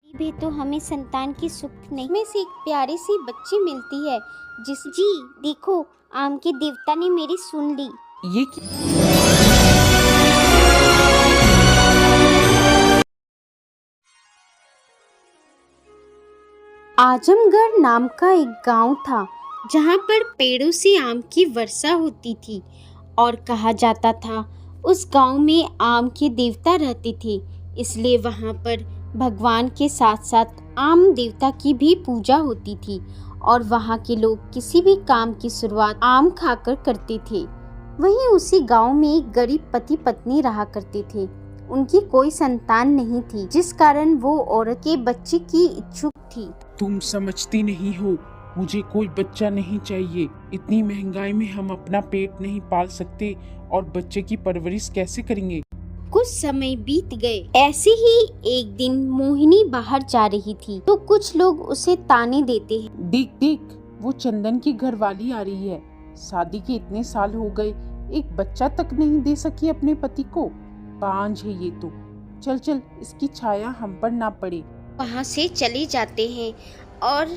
भी तो हमें संतान की सुख नहीं में से एक प्यारी सी बच्ची मिलती है जिस जी देखो, आम के देवता ने मेरी सुन ली। ये क्या? आजमगढ़ नाम का एक गांव था जहां पर पेड़ों से आम की वर्षा होती थी और कहा जाता था उस गांव में आम के देवता रहते थे, इसलिए वहां पर भगवान के साथ साथ आम देवता की भी पूजा होती थी और वहां के लोग किसी भी काम की शुरुआत आम खाकर करते थे। वहीं उसी गांव में एक गरीब पति पत्नी रहा करते थे। उनकी कोई संतान नहीं थी, जिस कारण वो औरत के बच्चे की इच्छुक थी। तुम समझती नहीं हो, मुझे कोई बच्चा नहीं चाहिए। इतनी महंगाई में हम अपना पेट नहीं पाल सकते और बच्चे की परवरिश कैसे करेंगे। कुछ समय बीत गए। ऐसे ही एक दिन मोहिनी बाहर जा रही थी तो कुछ लोग उसे ताने देते हैं। देख देख, वो चंदन की घरवाली आ रही है। शादी के इतने साल हो गए, एक बच्चा तक नहीं दे सकी अपने पति को। बांझ है ये तो। चल चल, इसकी छाया हम पर ना पड़े। वहाँ से चले जाते हैं और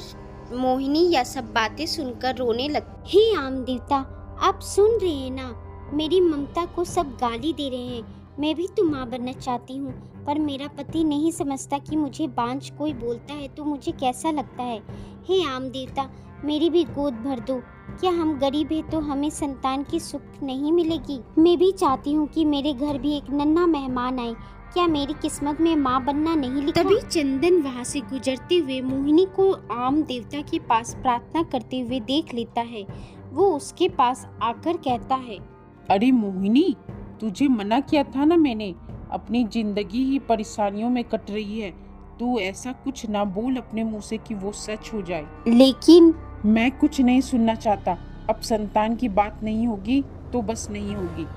मोहिनी यह सब बातें सुनकर रोने लगती। हे आम देवता, आप सुन रहे हैं ना, मेरी ममता को सब गाली दे रहे हैं। मैं भी तो माँ बनना चाहती हूँ, पर मेरा पति नहीं समझता कि मुझे बांझ कोई बोलता है तो मुझे कैसा लगता है। हे आम देवता, मेरी भी गोद भर दो। क्या हम गरीब हैं तो हमें संतान की सुख नहीं मिलेगी? मैं भी चाहती हूँ कि मेरे घर भी एक नन्हा मेहमान आए। क्या मेरी किस्मत में माँ बनना नहीं लिखा? तभी चंदन वहाँ से गुजरते हुए मोहिनी को आम देवता के पास प्रार्थना करते हुए देख लेता है। वो उसके पास आकर कहता है, अरे मोहिनी, तुझे मना किया था ना मैंने, अपनी जिंदगी ही परेशानियों में कट रही है। तू ऐसा कुछ ना बोल अपने मुंह से कि वो सच हो जाए। लेकिन मैं कुछ नहीं सुनना चाहता। अब संतान की बात नहीं होगी तो बस नहीं होगी।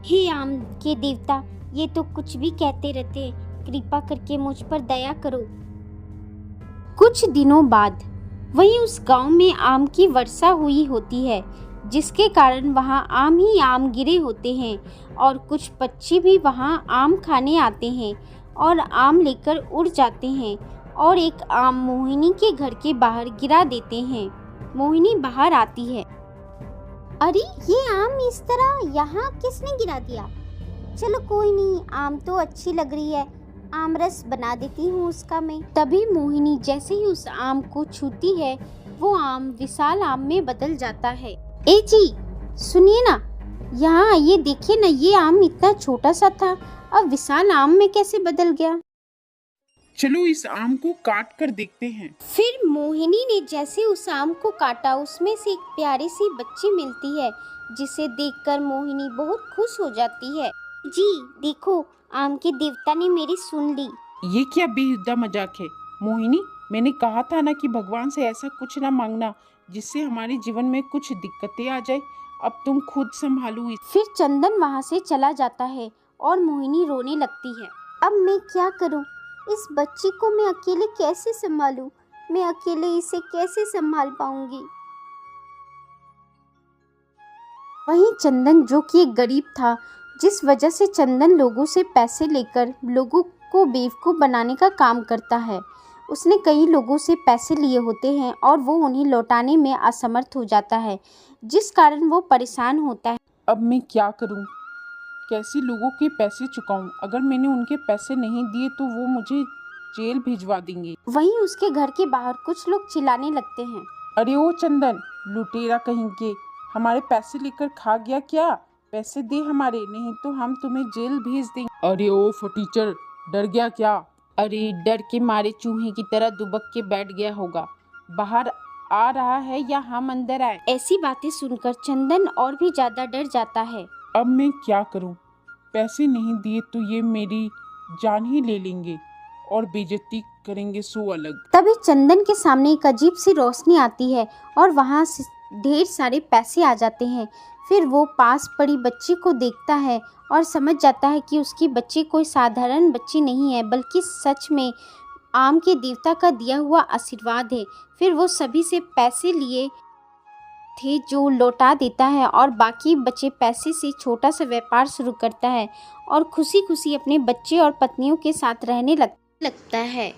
हे आम के देवता, ये तो कुछ भी कहते रहते हैं, कृपा करके मुझ पर दया करो। कुछ दिनों बाद वहीं उस गांव में आम की वर्षा हुई होती है, जिसके कारण वहां आम ही आम गिरे होते हैं और कुछ पक्षी भी वहां आम खाने आते हैं और आम लेकर उड़ जाते हैं और एक आम मोहिनी के घर के बाहर गिरा देते हैं। मोहिनी बाहर आती है। अरे ये आम इस तरह यहाँ किसने गिरा दिया? चलो कोई नहीं, आम तो अच्छी लग रही है, आम रस बना देती हूँ उसका मैं। तभी मोहिनी जैसे ही उस आम को छूती है, वो आम विशाल आम में बदल जाता है। ए जी सुनिए ना, यहाँ ये देखिए ना, ये आम इतना छोटा सा था, अब विशाल आम में कैसे बदल गया? चलो इस आम को काट कर देखते हैं। फिर मोहिनी ने जैसे उस आम को काटा, उसमें से एक प्यारी सी बच्ची मिलती है, जिसे देखकर मोहिनी बहुत खुश हो जाती है। जी देखो, आम के देवता ने मेरी सुन ली। ये क्या बेहुदा मजाक है मोहिनी। मैंने कहा था ना कि भगवान से ऐसा कुछ ना मांगना जिससे हमारे जीवन में कुछ दिक्कतें आ जाए। अब तुम खुद संभालो। फिर चंदन वहाँ से चला जाता है और मोहिनी रोने लगती है। अब मैं क्या करूँ? इस बच्ची को मैं अकेले कैसे संभालूं? मैं अकेले इसे कैसे संभाल पाऊंगी? वहीं चंदन, जो कि एक गरीब था, जिस वजह से चंदन लोगों से पैसे लेकर लोगों को बेवकूफ़ बनाने का काम करता है, उसने कई लोगों से पैसे लिए होते हैं और वो उन्हें लौटाने में असमर्थ हो जाता है, जिस कारण वो परेशान होता है। अब मैं क्या करूं? कैसे लोगों के पैसे चुकाऊं? अगर मैंने उनके पैसे नहीं दिए तो वो मुझे जेल भिजवा देंगे। वहीं उसके घर के बाहर कुछ लोग चिल्लाने लगते हैं। अरे ओ चंदन, लुटेरा कहीं के, हमारे पैसे लेकर खा गया क्या? पैसे दे हमारे, नहीं तो हम तुम्हें जेल भेज देंगे। अरे ओ फटीचर, डर गया क्या? अरे डर के मारे चूहे की तरह दुबक के बैठ गया होगा। बाहर आ रहा है या हम अंदर आए? ऐसी बातें सुनकर चंदन और भी ज्यादा डर जाता है। अब मैं क्या करूं? पैसे नहीं दिए तो ये मेरी जान ही ले लेंगे और बेइज्जती करेंगे सो अलग। तभी चंदन के सामने एक अजीब सी रोशनी आती है और वहाँ से ढेर सारे पैसे आ जाते हैं। फिर वो पास पड़ी बच्ची को देखता है और समझ जाता है कि उसकी बच्ची कोई साधारण बच्ची नहीं है, बल्कि सच में आम के देवता का दिया हुआ आशीर्वाद है। फिर वो सभी से पैसे लिए थे जो लौटा देता है और बाकी बचे पैसे से छोटा सा व्यापार शुरू करता है और खुशी खुशी अपने बच्चे और पत्नियों के साथ रहने लगता है।